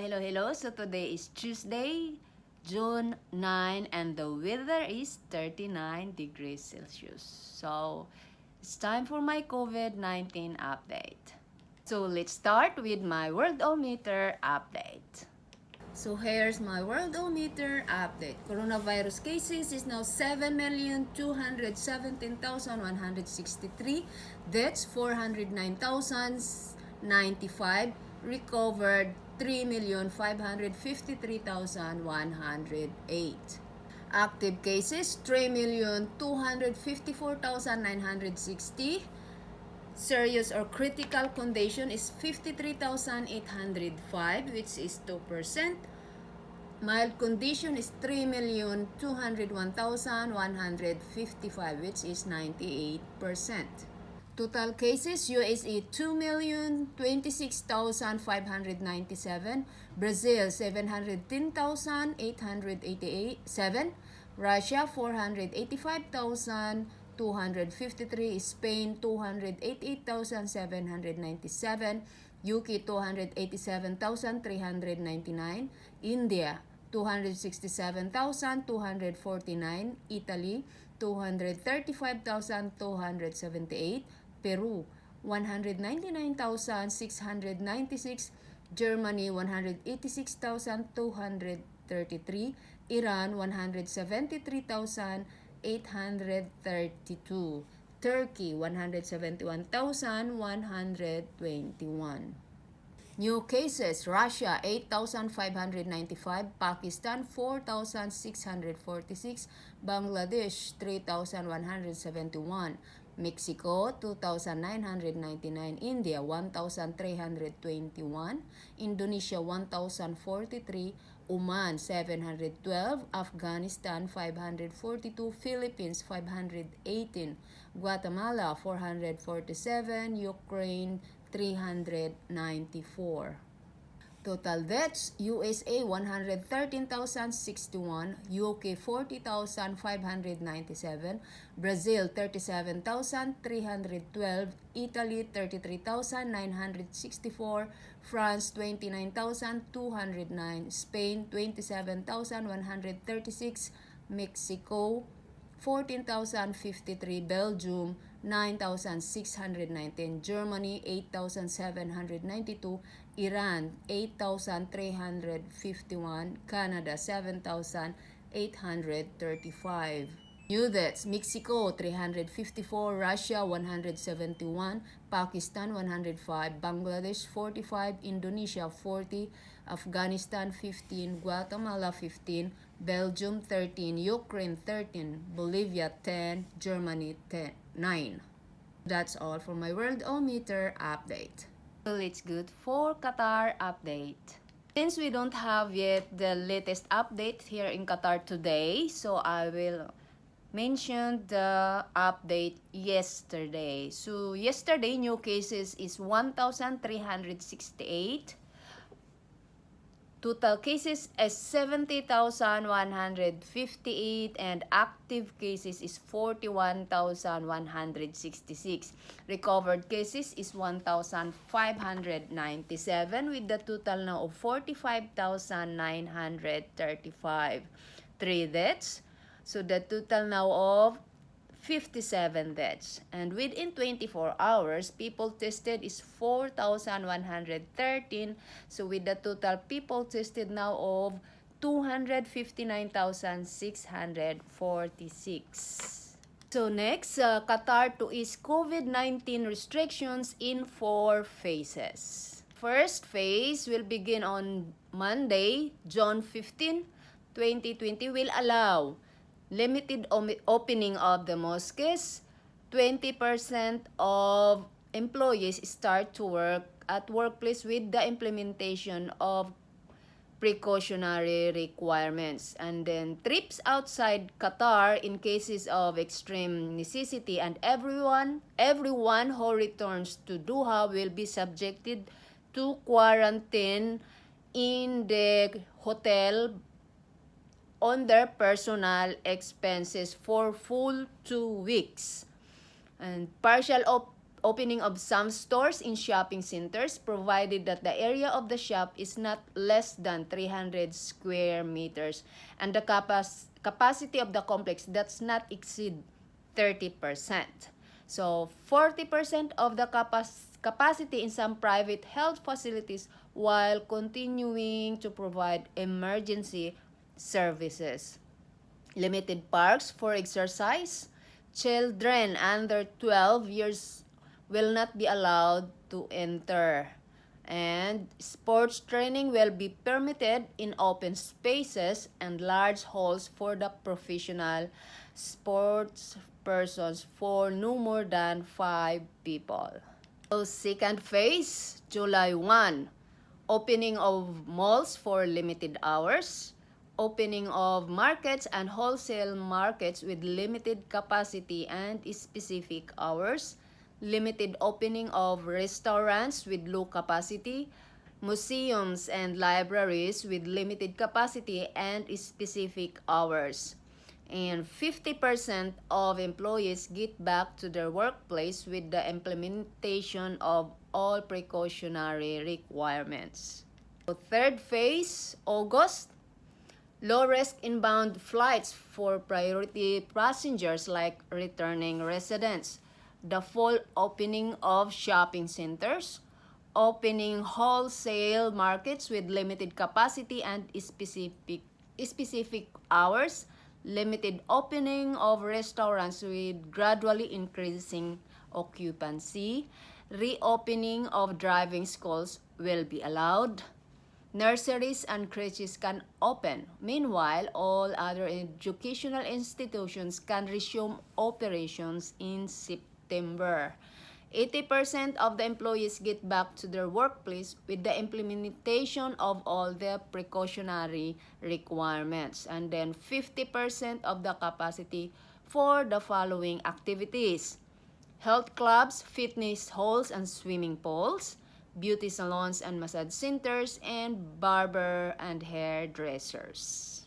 Hello. So today is Tuesday, June 9, and the weather is 39 degrees Celsius. So it's time for my COVID-19 update. So let's start with my WorldOmeter update. So here's my WorldOmeter update. Coronavirus cases is now 7,217,163. Deaths 409,095. Recovered 3,553,108. Active cases 3,254,960. Serious or critical condition is 53,805, which is 2%. Mild condition is 3,201,155, which is 98%. Total cases, USA 2,026,597, Brazil 710,887, Russia 485,253, Spain 288,797, UK 287,399, India 267,249, Italy 235,278, Peru 199,696, Germany 186,233, Iran 173,832, Turkey 171,121. New cases, Russia 8,595, Pakistan 4,646, Bangladesh 3,171, Mexico 2,999, India 1,321, Indonesia 1,043, Oman 712, Afghanistan 542, Philippines 518, Guatemala 447, Ukraine 394. Total deaths, USA 113,061, UK 40,597, Brazil 37,312, Italy 33,964, France 29,209, Spain 27,136, Mexico 14,053, Belgium 9,619, Germany 8,792, Iran 8,351, Canada 7,835. New deaths, Mexico 354, Russia 171, Pakistan 105, Bangladesh 45, Indonesia 40, Afghanistan 15, Guatemala 15, Belgium 13, Ukraine 13, Bolivia 10, Germany 9. That's all for my WorldOmeter update. So let's go for Qatar update. Since we don't have yet the latest update here in Qatar today, so I will mention the update yesterday. So yesterday, new cases is 1,368. Total cases is 70,158 and active cases is 41,166. Recovered cases is 1,597 with the total now of 45,935. 3 deaths. So the total now of 57 deaths. And within 24 hours, people tested is 4,113. So with the total people tested now of 259,646. So next, Qatar to ease COVID-19 restrictions in 4 phases. First phase will begin on Monday, June 15, 2020, will allow limited opening of the mosques. 20% of employees start to work at workplace with the implementation of precautionary requirements. And then trips outside Qatar in cases of extreme necessity, and everyone who returns to Doha will be subjected to quarantine in the hotel on their personal expenses for full 2 weeks. And partial Opening of some stores in shopping centers, provided that the area of the shop is not less than 300 square meters and the capacity of the complex does not exceed 30%. So 40% of the capacity in some private health facilities while continuing to provide emergency services. Limited parks for exercise. Children under 12 years will not be allowed to enter. And sports training will be permitted in open spaces and large halls for the professional sports persons for no more than 5 people. So second phase, July 1, opening of malls for limited hours. Opening of markets and wholesale markets with limited capacity and specific hours. Limited opening of restaurants with low capacity. Museums and libraries with limited capacity and specific hours. And 50% of employees get back to their workplace with the implementation of all precautionary requirements. So third phase, August. Low-risk inbound flights for priority passengers like returning residents. The full opening of shopping centers. Opening wholesale markets with limited capacity and specific hours. Limited opening of restaurants with gradually increasing occupancy. Reopening of driving schools will be allowed. Nurseries and creches can open. Meanwhile, all other educational institutions can resume operations in September. 80% of the employees get back to their workplace with the implementation of all the precautionary requirements. And then 50% of the capacity for the following activities: health clubs, fitness halls and swimming pools, beauty salons and massage centers, and barber and hairdressers.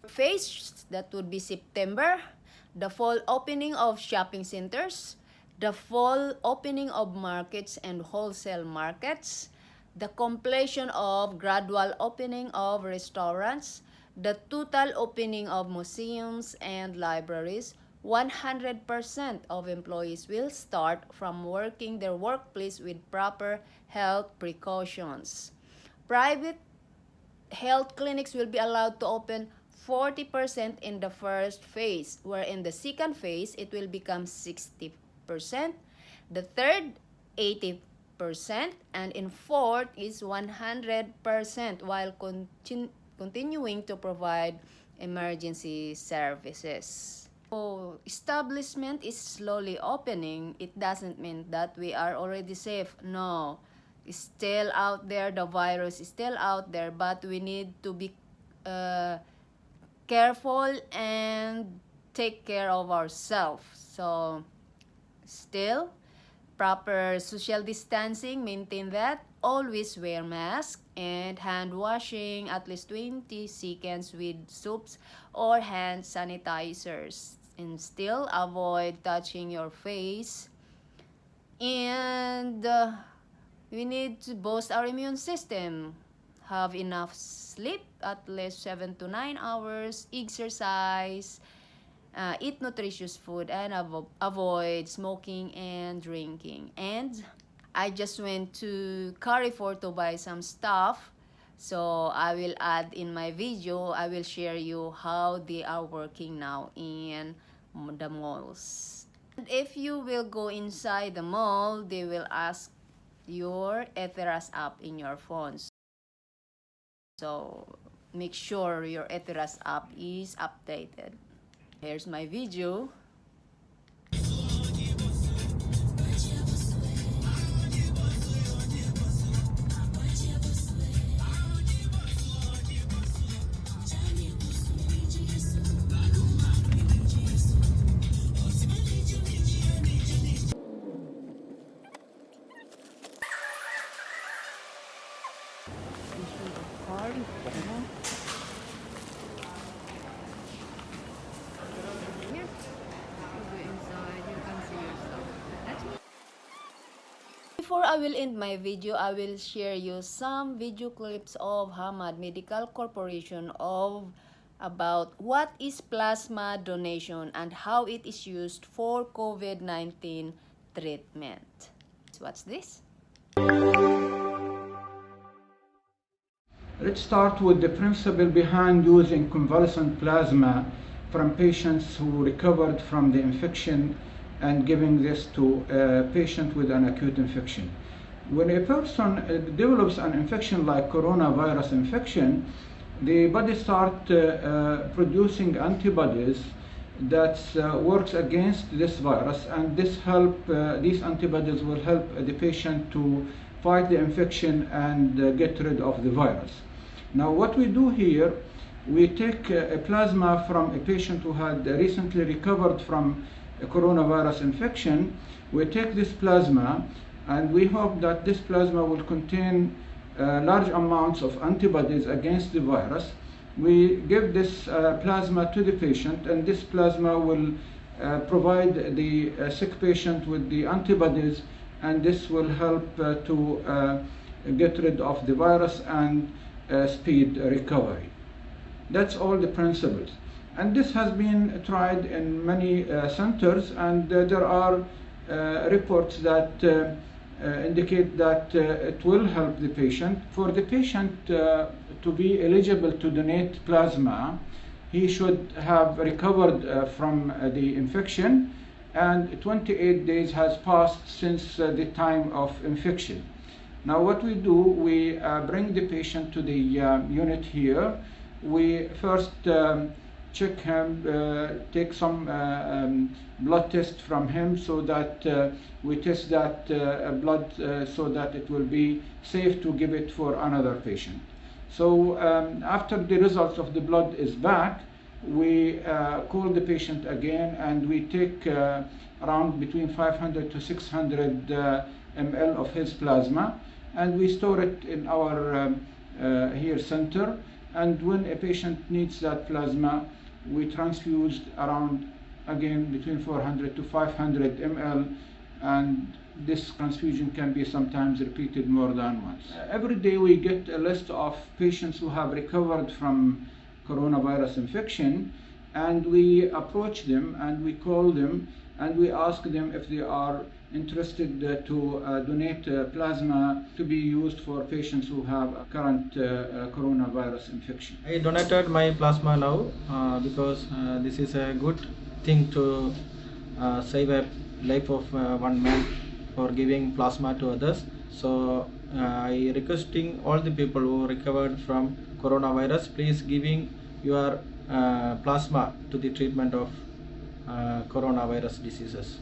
Phase, that would be September, the fall opening of shopping centers, the fall opening of markets and wholesale markets, the completion of gradual opening of restaurants, the total opening of museums and libraries. 100% of employees will start from working their workplace with proper health precautions. Private health clinics will be allowed to open 40% in the first phase, where in the second phase, it will become 60%, the third, 80%, and in fourth is 100% while continuing to provide emergency services. So, establishment is slowly opening. It doesn't mean that we are already safe. No, it's still out there. The virus is still out there, but we need to be careful and take care of ourselves. So, still, proper social distancing, maintain that. Always wear mask and hand washing at least 20 seconds with soaps or hand sanitizers. And still avoid touching your face. And we need to boost our immune system. Have enough sleep, at least 7 to 9 hours, exercise, eat nutritious food, and avoid smoking and drinking. And I just went to Carrefour to buy some stuff. So I will add in my video, I will share you how they are working now in the malls. And if you will go inside the mall, they will ask your Etheras app in your phone. So make sure your Etheras app is updated. Here's my video. Here, you go inside, you can see yourself. before I will end my video, I will share you some video clips of Hamad Medical Corporation about what is plasma donation and how it is used for COVID-19 treatment. What's this? Let's start with the principle behind using convalescent plasma from patients who recovered from the infection and giving this to a patient with an acute infection. When a person develops an infection like coronavirus infection, the body starts producing antibodies that works against this virus, and these antibodies will help the patient to fight the infection and get rid of the virus. Now what we do here, we take a plasma from a patient who had recently recovered from a coronavirus infection. We take this plasma and we hope that this plasma will contain large amounts of antibodies against the virus. We give this plasma to the patient, and this plasma will provide the sick patient with the antibodies, and this will help to get rid of the virus and speed recovery. That's all the principles. And this has been tried in many centers, and there are reports that indicate that it will help the patient. For the patient to be eligible to donate plasma, he should have recovered from the infection, and 28 days has passed since the time of infection. Now what we do, we bring the patient to the unit here. We first check him, take some blood test from him, so that we test that blood so that it will be safe to give it for another patient. So after the results of the blood is back, we call the patient again, and we take around between 500 to 600 ml of his plasma, and we store it in our here center. And when a patient needs that plasma, we transfuse around, again, between 400 to 500 ml, and this transfusion can be sometimes repeated more than once. Every day we get a list of patients who have recovered from coronavirus infection, and we approach them and we call them and we ask them if they are interested to donate plasma to be used for patients who have a current coronavirus infection. I donated my plasma now because this is a good thing to save a life of one man for giving plasma to others. So I requesting all the people who recovered from coronavirus, please giving your plasma to the treatment of coronavirus diseases.